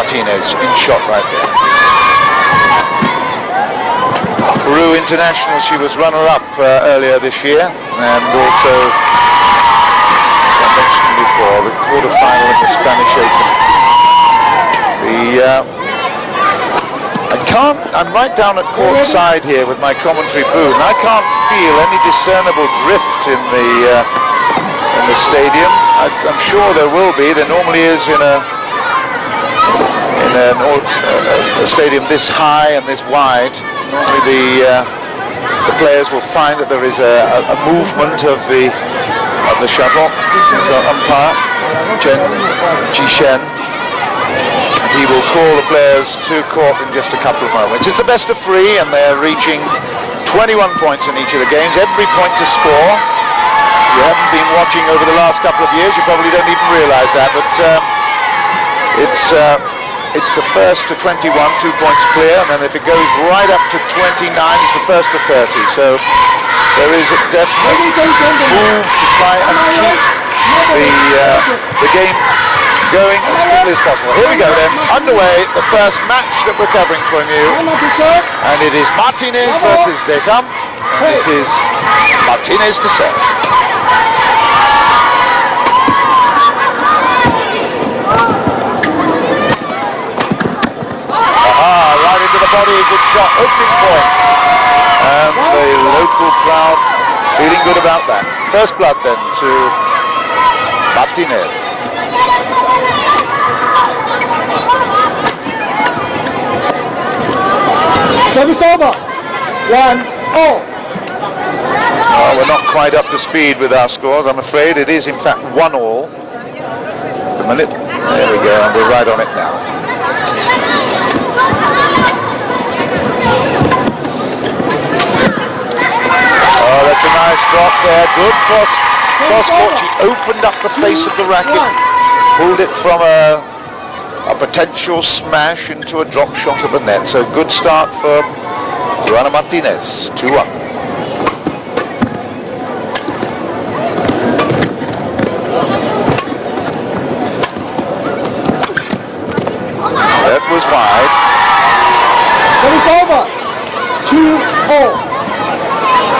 Martinez in shot right there. Peru international, she was runner-up earlier this year, and also, as I mentioned before, the quarter-final in the Spanish Open. I'm right down at court side here with my commentary booth, and I can't feel any discernible drift in the stadium. I'm sure there will be. There normally is in a stadium this high and this wide. Normally the players will find that there is a movement of the shuttle. There's an umpire, Chen Jishen. He will call the players to court in just a couple of moments. It's the best of 3, and they're reaching 21 points in each of the games. Every point to score. If you haven't been watching over the last couple of years, you probably don't even realize that, but it's the first to 21, 2 points clear, and then if it goes right up to 29, it's the first to 30. So there is a definite move to try and keep the game going as quickly as possible. Here we go then, underway, the first match that we're covering from you, and it is Martinez versus Descamps, and it is Martinez to serve. Right into the body, good shot, opening point, and the local crowd feeling good about that. First blood then to Martinez. Service over. 1-0. We're not quite up to speed with our scores, I'm afraid. It is in fact 1-all. A minute. There we go, and we're right on it now. Oh, that's a nice drop there. Good cross court. She opened up the face of the racket, pulled it from a potential smash into a drop shot of the net. So good start for Yoana Martinez, 2-1. That was wide. Service over. 2-0.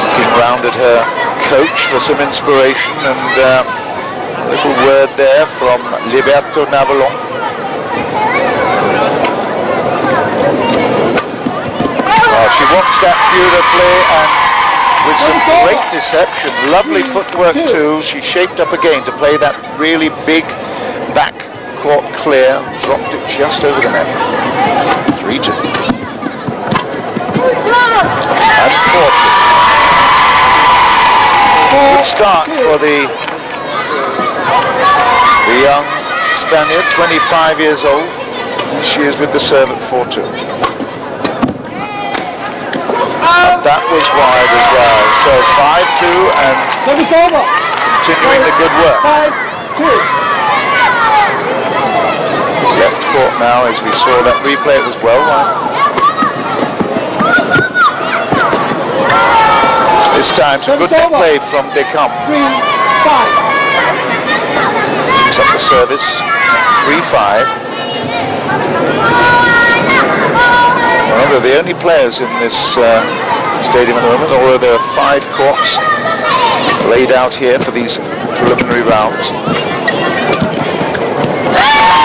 Looking round at her coach for some inspiration, and a little word there from Liberto Navalon. She wants that beautifully, and with some great deception, lovely footwork too. She shaped up again to play that really big back court clear, dropped it just over the net. 3-2. And 40. Good start for the young Spaniard, 25 years old. And she is with the serve at 4-2. And that was wide as well. So 5-2 and continuing the good work. 5-2. Left court now, as we saw that replay, it was well wide. This time some good net play from Descamps. 3-5. Picks up the service. 3-5. Remember, the only players in this stadium at the moment, although there are 5 courts laid out here for these preliminary rounds.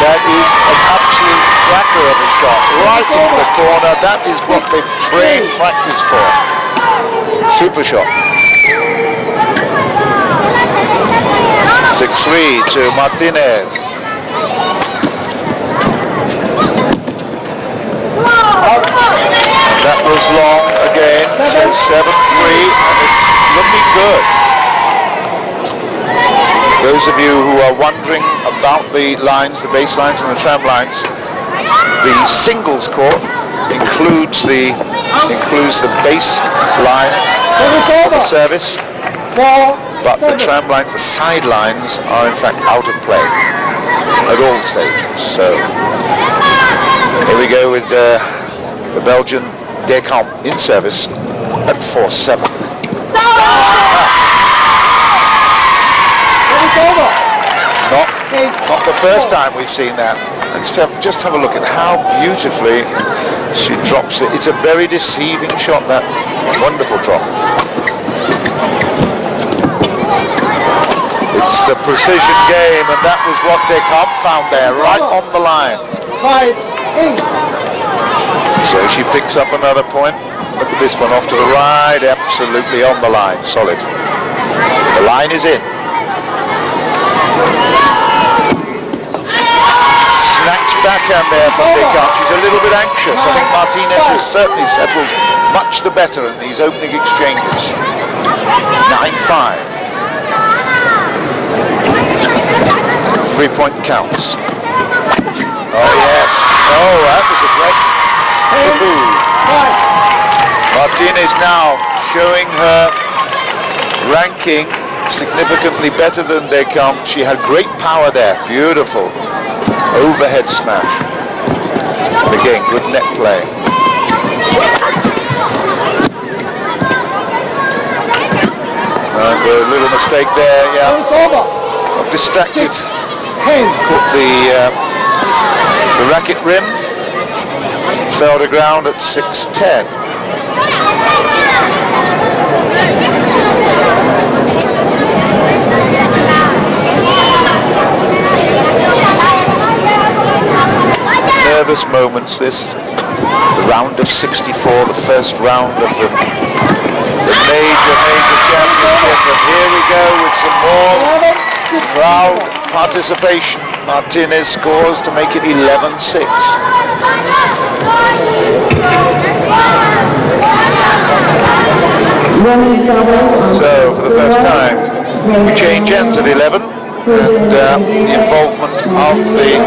That is an absolute cracker of a shot, right into the corner. That is what they train practice for. Super shot. 6-3 to Martinez. That was long again, so 7-3, and it's looking good. Those of you who are wondering about the lines, the base lines and the tram lines, the singles court includes the base line of the service, but the tram lines, the side lines, are in fact out of play at all stages. So here we go with the Belgian Descamps in service at 4-7. Not the first time we've seen that. Let's just have a look at how beautifully she drops it. It's a very deceiving shot, that wonderful drop. It's the precision game, and that was what Descamps found there, right on the line. 5-8. So she picks up another point. Look at this one off to the right, absolutely on the line, solid. The line is in. Snatch backhand there from Descamps. She's a little bit anxious. I think Martinez has certainly settled much the better in these opening exchanges. 9-5. 3-point counts. Oh yes. Oh, that was aggressive. Martinez now showing her ranking significantly better than Descamps. She had great power there. Beautiful overhead smash. And again, good net play. And a little mistake there, yeah. Got distracted. Caught the racket rim. Fell to ground at 6-10. Nervous moments, this, the round of 64, the first round of the major championship, and here we go with some more crowd participation. Martinez scores to make it 11-6. So for the first time we change ends at 11, and the involvement of the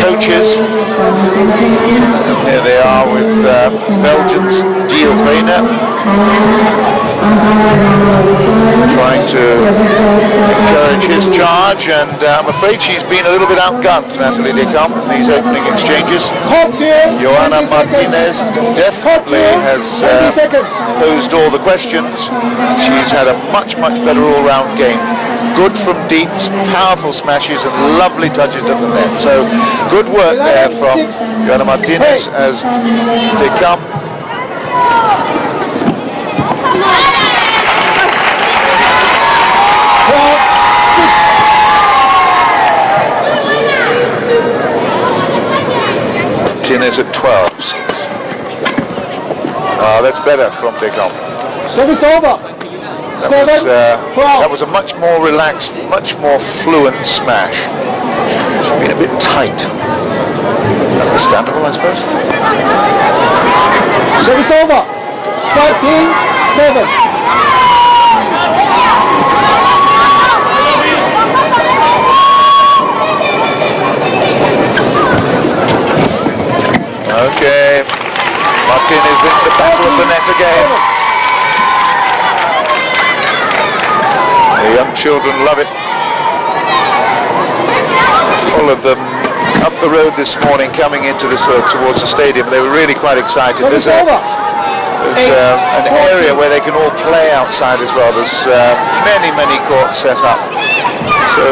coaches. And here they are with Belgium's Diel Reiner trying to encourage his charge, and I'm afraid she's been a little bit outgunned, Nathalie Descamps, in these opening exchanges. Yoana MARTINEZ definitely has posed all the questions. She's had a much better all-round game. Good from deep, powerful smashes and lovely touches at the net. So good work there from Yoana MARTINEZ as Descamps Martinez at 12. That's better from Descamps. Service over. That was a much more relaxed, much more fluent smash. It's been a bit tight. Understandable, I suppose. Service over. 13-7. Okay, Martinez wins the battle of the net again. The young children love it. Followed them up the road this morning coming into this towards the stadium. They were really quite excited. There's an area where they can all play outside as well. There's many courts set up. So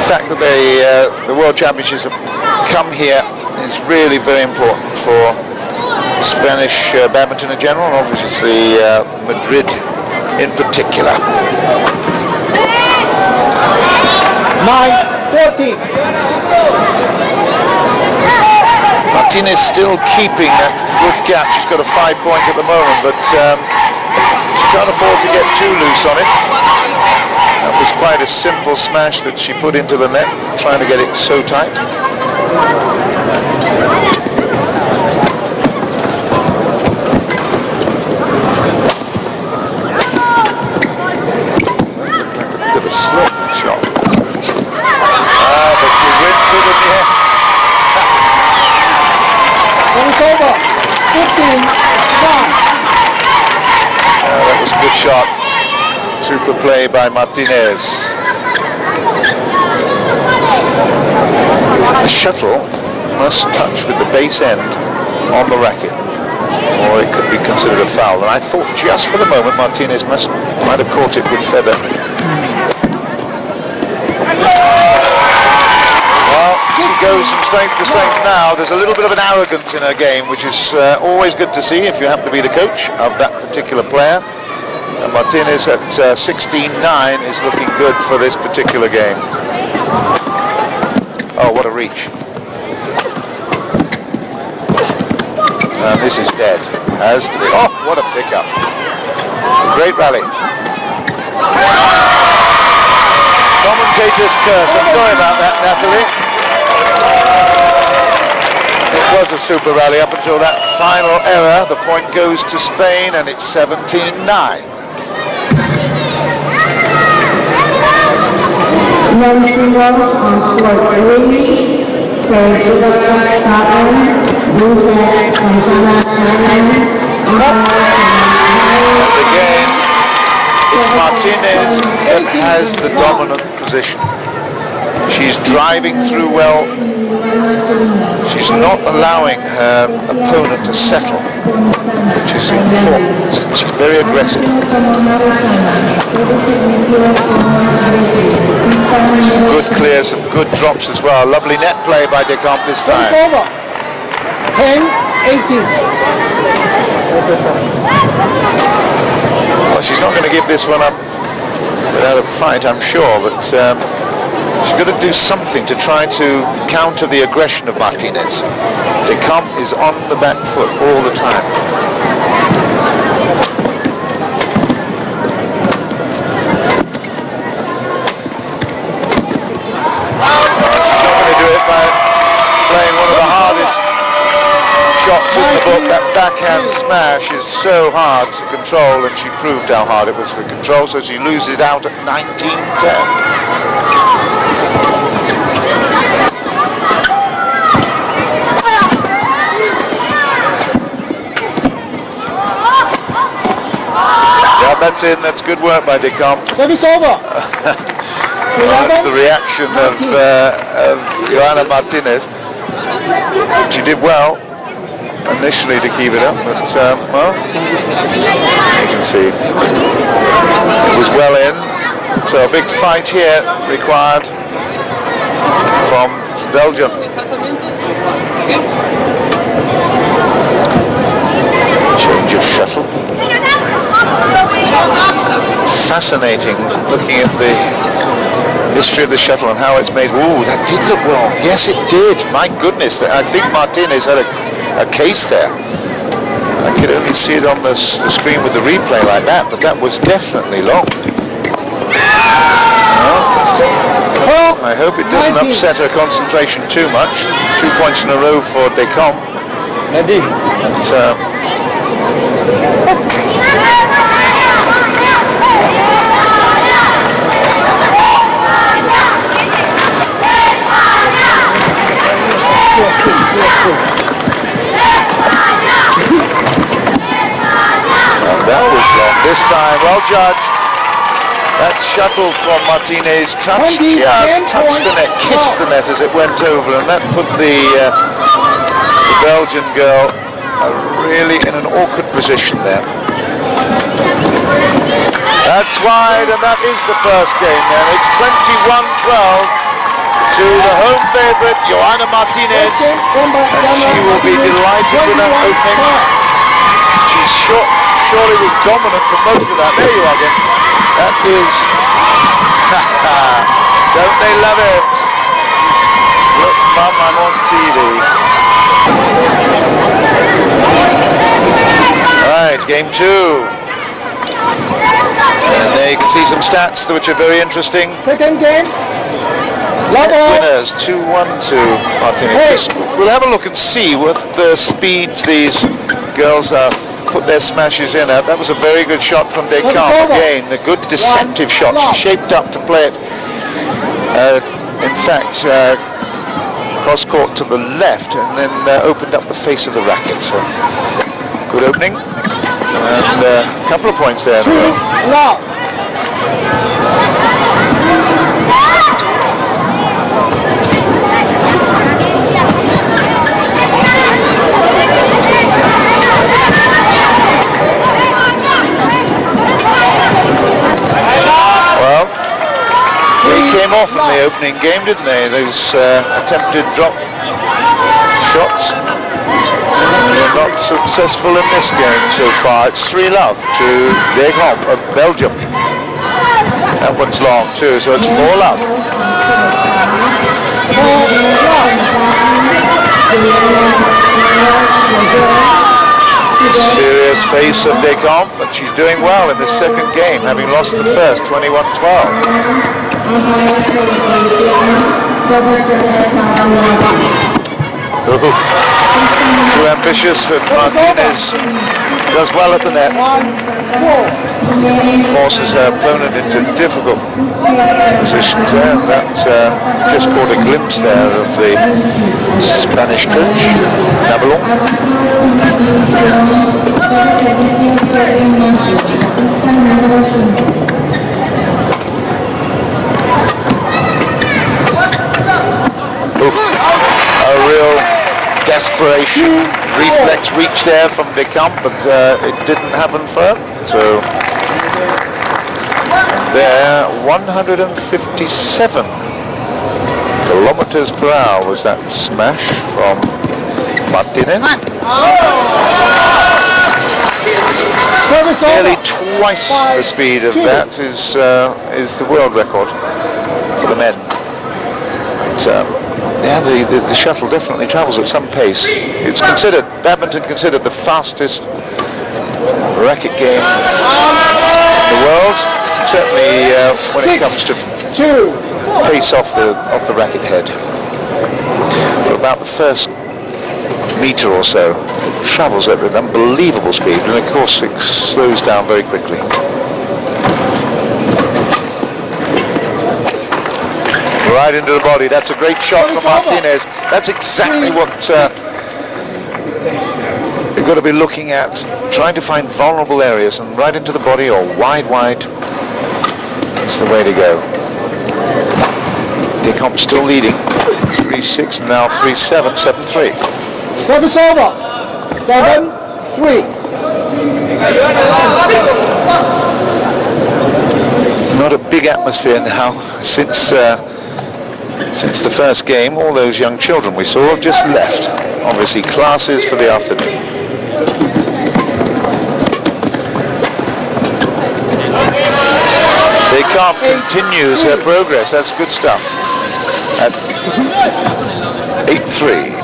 the fact that the World Championships have come here is really very important for Spanish badminton in general, and obviously Madrid in particular. 9-14. Martinez still keeping that good gap. She's got a 5-point at the moment, but she can't afford to get too loose on it. That was quite a simple smash that she put into the net, trying to get it so tight. Bit of a slip shot. But she wins it in the end. Service over. 15-5. That was a good shot. Super play by Martinez. The shuttle must touch with the base end on the racket, or it could be considered a foul. And I thought just for the moment Martinez might have caught it with feather. Well, she goes from strength to strength now. There's a little bit of an arrogance in her game, which is always good to see if you happen to be the coach of that particular player. Martinez at 16-9 is looking good for this particular game. Oh, what a reach. And this is dead. Has to be. Oh, what a pickup. Great rally. Commentator's curse. I'm sorry about that, Nathalie. It was a super rally up until that final error. The point goes to Spain and it's 17-9. And again, it's Martinez that has the dominant position. She's driving through well. She's not allowing her opponent to settle, which is important. She's very aggressive. Some good clears, some good drops as well. Lovely net play by Descamps this time. It's over. 10-18. Well, she's not going to give this one up without a fight, I'm sure, but she's got to do something to try to counter the aggression of Martinez. Descamps is on the back foot all the time. She's not going to do it by playing one of the hardest shots in the book. That backhand smash is so hard to control, and she proved how hard it was to control, so she loses out at 19-10. That's in. That's good work by Descamps. Service over. That's the reaction of Yoana MARTINEZ. She did well initially to keep it up, but well, you can see it was well in. So a big fight here required from Belgium. Change of shuttle. Fascinating looking at the history of the shuttle and how it's made. Ooh, that did look wrong. Yes, it did. My goodness, I think Martinez had a case there. I could only see it on the screen with the replay like that, but that was definitely long. Well, I hope it doesn't upset her concentration too much. 2 points in a row for Descamps. That was long this time. Well judged. That shuttle from Martinez touched the net, kissed the net as it went over, and that put the Belgian girl really in an awkward position there. That's wide, and that is the first game then. It's 21-12 to the home favourite, Yoana MARTINEZ, and she will be delighted with that opening. She's surely was dominant for most of that. There you are again. That is, don't they love it? Look, Mum, I'm on TV. Right, game 2. And there you can see some stats which are very interesting. Second game. Winners 2-1-2 Martinez. We'll have a look and see what the speed these girls put their smashes in at. That was a very good shot from Descamps. Again, a good deceptive shot. She shaped up to play it. In fact, cross court to the left and then opened up the face of the racket. So good opening. And a couple of points there. came off in the opening game, didn't they? Those attempted drop shots. They're not successful in this game so far. It's 3-love to Descamps of Belgium. That one's long too, so it's 4-love. Serious face of Descamps, but she's doing well in the second game, having lost the first 21-12. Too ambitious, but Martinez does well at the net. Forces her opponent into difficult positions there. That just caught a glimpse there of the Spanish coach, Navalon. A real desperation, reflex reach there from Descamps, but it didn't happen for her. So there, 157 kilometers per hour was that smash from Martinez. Nearly twice the speed of that is the world record for the men. Yeah, the shuttle definitely travels at some pace. It's considered, badminton considered the fastest racket game in the world. Certainly when it comes to pace off the racket head. For about the first meter or so, it travels at an unbelievable speed, and of course it slows down very quickly. Right into the body. That's a great shot from Martinez. That's exactly what you've got to be looking at, trying to find vulnerable areas, and right into the body or wide is the way to go. Descamps still leading 3-6, now 3-7, 7-3. Service over. 7-3. Not a big atmosphere now since the first game. All those young children we saw have just left. Obviously classes for the afternoon. Descamps continues her progress. That's good stuff. At 8-3.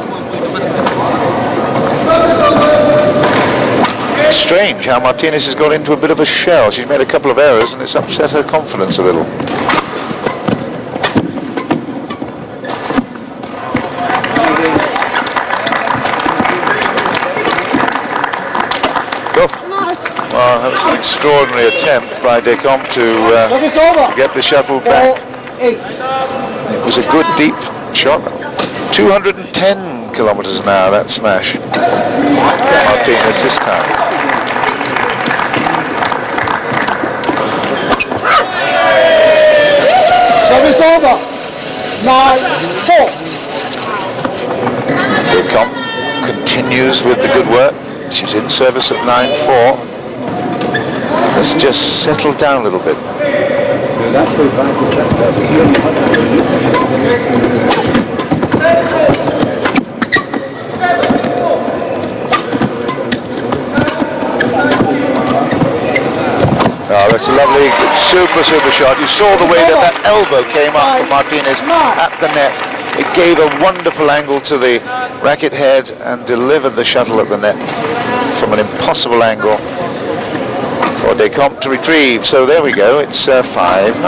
Strange how Martinez has got into a bit of a shell. She's made a couple of errors and it's upset her confidence a little. Well, that was an extraordinary attempt by Descamps to get the shuttle back. It was a good deep shot. 210 kilometers an hour, that smash. Martinez this time. Service over. 9-4. Descamps continues with the good work. She's in service at 9-4. Let's just settle down a little bit. Oh, that's a lovely, super shot. You saw the way that elbow came up from Martinez at the net. It gave a wonderful angle to the racket head and delivered the shuttle at the net from an impossible angle for Descamps to retrieve. So there we go, it's 5-9.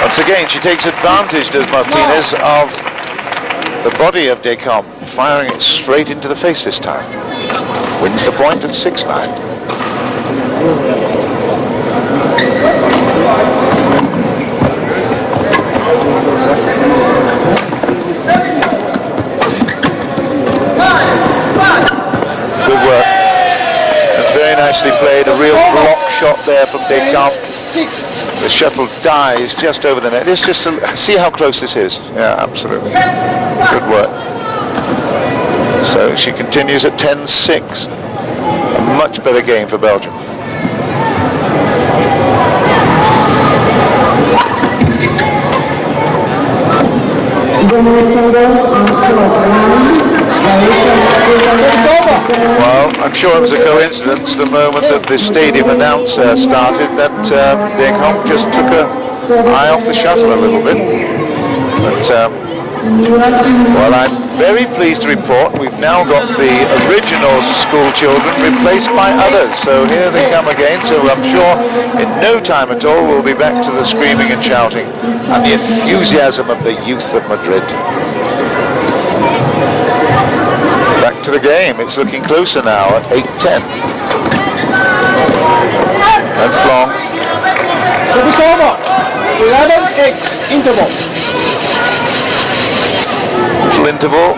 Once again, she takes advantage, does Martinez, of the body of Descamps, firing it straight into the face this time. Wins the point at 6-9. Good work. That's very nicely played. A real block shot there from Descamps. The shuttle dies just over the net. It's just see how close this is. Yeah, absolutely. Good work. So she continues at 10-6. much better game for Belgium. Well, I'm sure it was a coincidence the moment that the stadium announcer started that Descamps just took her eye off the shuttle a little bit. But, well, I'm very pleased to report we've now got the original school children replaced by others. So here they come again. So I'm sure in no time at all we'll be back to the screaming and shouting and the enthusiasm of the youth of Madrid. Back to the game. It's looking closer now at 8-10. And Flong. Service over. 11-8. Interval. Little interval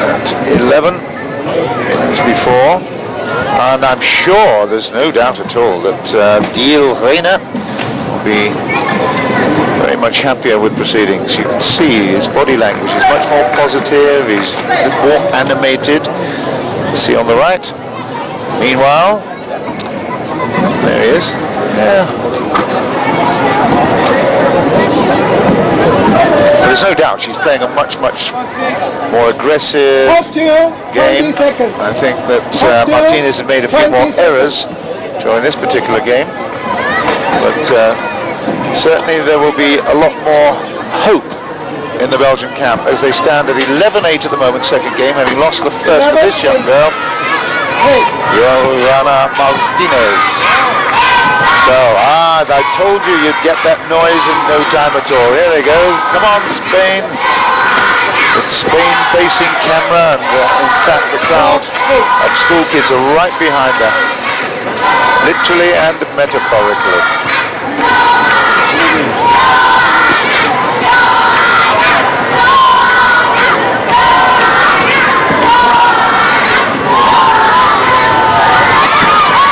at 11 as before, and I'm sure there's no doubt at all that Diel Reina will be very much happier with proceedings. You can see his body language is much more positive, he's a bit more animated. See on the right. Meanwhile, there he is. Yeah. There's no doubt she's playing a much more aggressive game. I think that Martinez has made a few more errors during this particular game, but certainly there will be a lot more hope in the Belgian camp as they stand at 11-8 at the moment, second game, having lost the first to this young girl, Yoana MARTINEZ. So, I told you you'd get that noise in no time at all. Here they go. Come on, Spain. It's Spain facing camera, and in fact the crowd of school kids are right behind her, literally and metaphorically.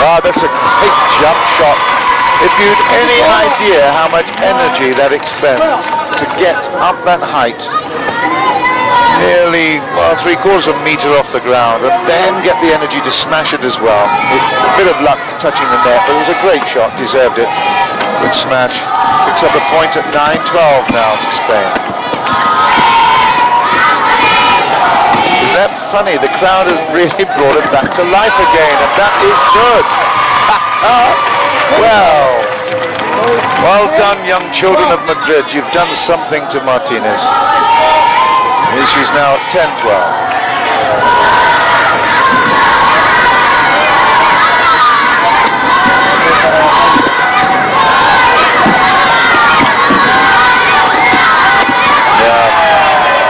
Ah, that's a great jump shot. If you'd any idea how much energy that expends to get up that height, nearly, well, 3/4 of a meter off the ground, and then get the energy to smash it as well. A bit of luck touching the net, but it was a great shot, deserved it. Good smash. Picks up a point at 9-12 now to Spain. Isn't that funny? The crowd has really brought it back to life again, and that is good. Well done, young children of Madrid. You've done something to Martinez. She's now at 10-12.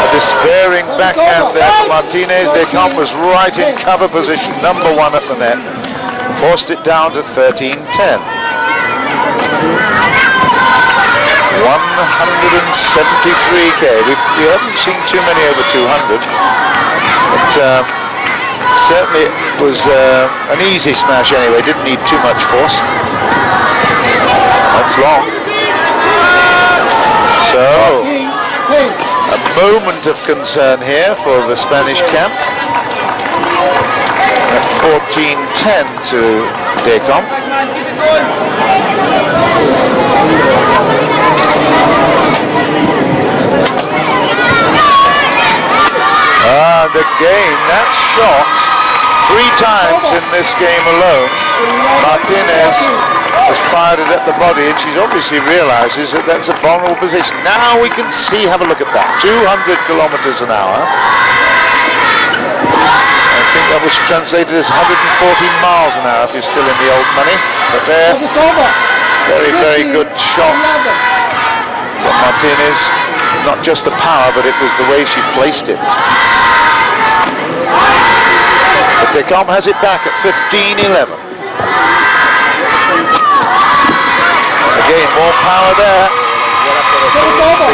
A despairing backhand there for Martinez. Descamps was right in cover position, number one at the net. Forced it down to 13-10. 173k. We haven't seen too many over 200, but certainly it was an easy smash anyway. Didn't need too much force. That's long. So a moment of concern here for the Spanish camp. At 14-10 to Descamps. Again, that shot 3 times in this game alone. Martinez has fired it at the body, and she obviously realizes that that's a vulnerable position. Now we can see, have a look at that, 200 kilometers an hour. I think that was translated as 140 miles an hour if you're still in the old money. But there, very good shot from Martinez. Not just the power, but it was the way she placed it. But Descamps has it back at 15-11. Again, more power there.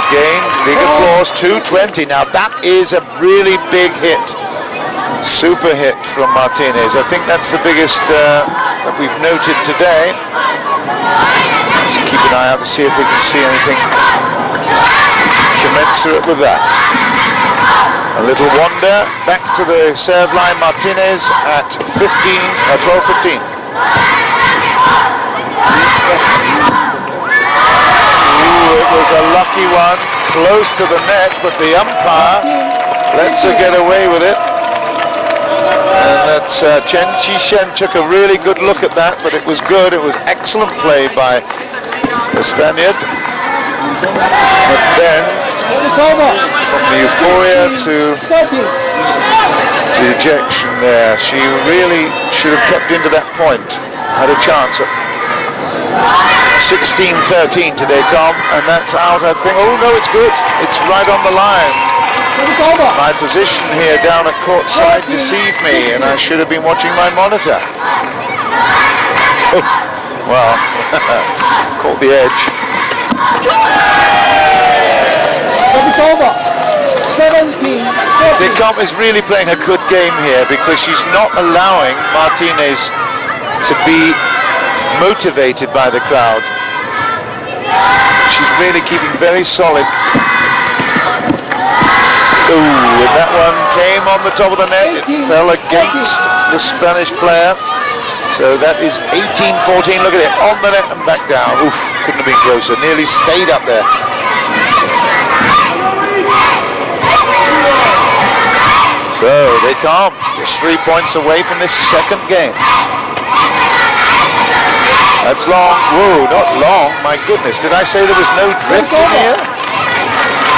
Again, big applause, 220. Now that is a really big hit. Super hit from Martinez. I think that's the biggest that we've noted today. Let's keep an eye out to see if we can see anything commensurate with that. A little wander, back to the serve line, Martinez at 12-15. Ooh, it was a lucky one, close to the net, but the umpire lets her get away with it. And that's Chen Qishen took a really good look at that, but it was good. It was excellent play by the Spaniard. But then, from the euphoria to ejection there, she really should have kept into that point. Had a chance at 16-13 to Descamps, and that's out, I think. Oh no, it's good. It's right on the line. My position here down at court side deceived me, and I should have been watching my monitor. Oh, well, caught the edge. Descamps is really playing a good game here because she's not allowing Martinez to be motivated by the crowd. She's really keeping very solid. Ooh, and that one came on the top of the net. It fell against the Spanish player. So that is 18-14. Look at it, on the net and back down. Oof, couldn't have been closer. Nearly stayed up there. So Descamps just 3 points away from this second game. That's long. Whoa, not long. My goodness. Did I say there was no drift in here?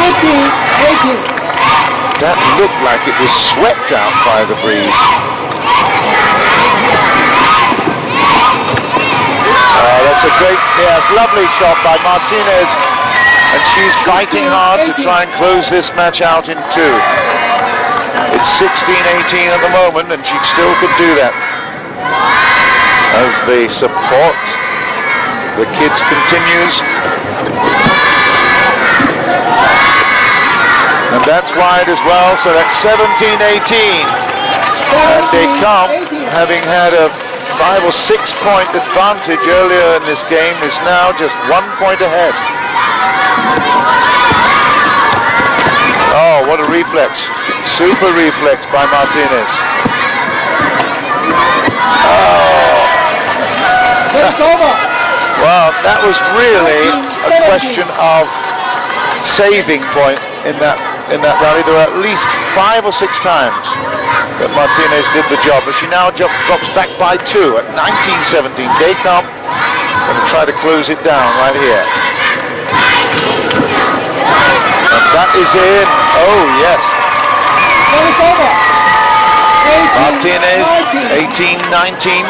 18. That looked like it was swept out by the breeze. That's a great, yes, lovely shot by Martinez. And she's fighting hard to try and close this match out in two. It's 16-18 at the moment, and she still could do that. As the support of the kids continues. And that's wide as well, so that's 17-18. And Descamps, having had a 5 or 6 point advantage earlier in this game, is now just 1 point ahead. Oh, what a reflex. Super reflex by Martinez. Oh. Well, that was really a question of saving point in that rally. There were at least 5 or 6 times that Martinez did the job, but she now drops back by 2 at 19-17. Descamps going to try to close it down right here. And that is in. Oh, yes. Martinez, 18-19.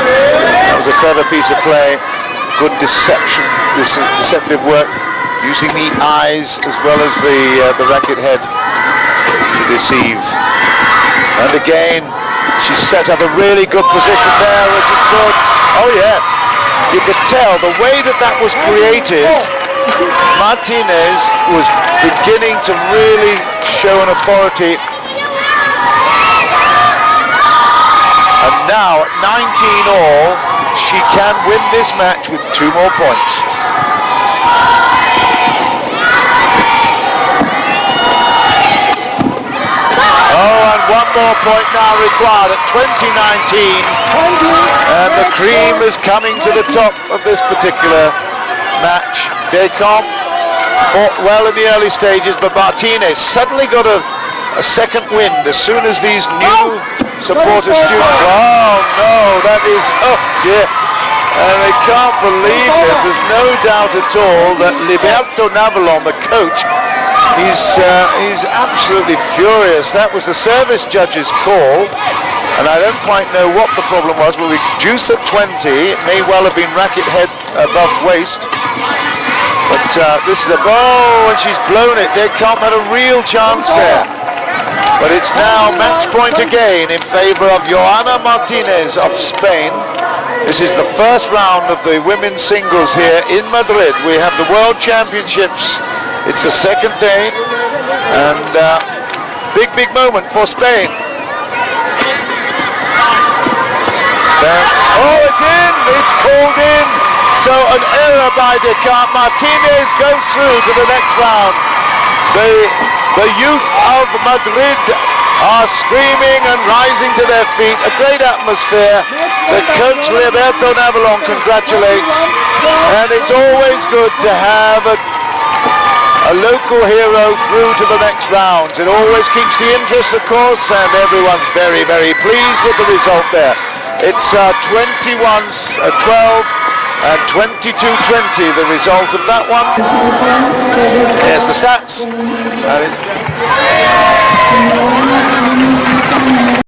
That was a clever piece of play. Good deception, deceptive work, using the eyes as well as the racket head to deceive. And again, she set up a really good position there, which is good. Oh yes, you could tell the way that was created. Martinez was beginning to really show an authority. And now at 19 all, she can win this match with 2 more points. Oh, and 1 more point now required at 20-19. And the cream is coming to the top of this particular match. Descamps fought well in the early stages, but Martinez suddenly got a second wind as soon as these new supporter students. Oh no, that is, oh dear. And they can't believe this. There's no doubt at all that Liberto Navalon, the coach, he's absolutely furious. That was the service judge's call, and I don't quite know what the problem was, but we reduced at 20. It may well have been racket head above waist. But this is and she's blown it. Descamps had a real chance there. But it's now match point again in favor of Yoana MARTINEZ of Spain. This is the first round of the women's singles here in Madrid. We have the World Championships. It's the second day. And big moment for Spain. It's in! It's called in! So an error by Descamps. Martinez goes through to the next round. The youth of Madrid are screaming and rising to their feet. A great atmosphere. The coach Liberto Navalon congratulates, and it's always good to have a local hero through to the next rounds. It always keeps the interest, of course, and everyone's very, very pleased with the result there. It's 21-12 and 22-20, the result of that one. Here's the stats. And it's